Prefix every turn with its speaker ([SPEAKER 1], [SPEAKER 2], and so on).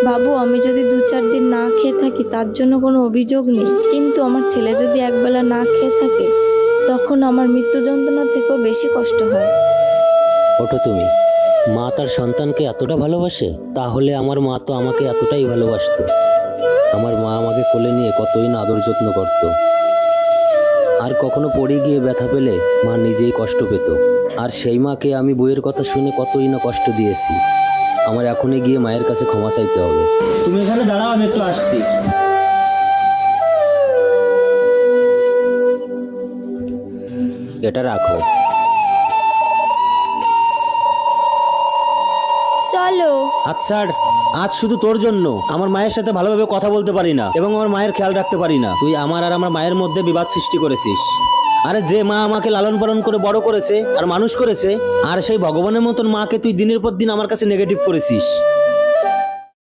[SPEAKER 1] বাবু, আমি যদি 2-4 দিন না খেয়ে থাকি তার জন্য কোনো অভিযোগ নেই, কিন্তু আমার ছেলে যদি একবেলা না খেয়ে থাকে তখন আমার মৃত্যু যন্ত্রণা থেকেও বেশি কষ্ট হয়।
[SPEAKER 2] ওঠো তুমি। মা তার সন্তানকে এতটা ভালোবাসে, তাহলে আমার মা তো আমাকে এতটাই ভালোবাসতো। আমার মা আমাকে কোলে নিয়ে কতই না আদর যত্ন করত। আর কখনো পড়ে গিয়ে ব্যথা পেলে মা নিজেই কষ্ট পেত। আর সেই মাকে আমি বইয়ের কথা শুনে কতই না কষ্ট দিয়েছি। আমার এখনই গিয়ে মায়ের কাছে ক্ষমা চাইতে হবে।
[SPEAKER 3] তুমি এখানে দাঁড়াও, আমি একটু আসছি।
[SPEAKER 2] এটা রাখো।
[SPEAKER 1] চলো।
[SPEAKER 2] আচ্ছা, আজ শুধু তোর জন্য আমার মায়ের সাথে ভালোভাবে কথা বলতে পারি না এবং আমার মায়ের খেয়াল রাখতে পারি না। তুই আমার আর আমার মায়ের মধ্যে বিবাদ সৃষ্টি করেছিস। আরে যে মা আমাকে লালন পালন করে বড় করেছে আর মানুষ করেছে, আর সেই ভগবানের মতন মাকে তুই দিনের পর দিন আমার কাছে নেগেটিভ করেছিস।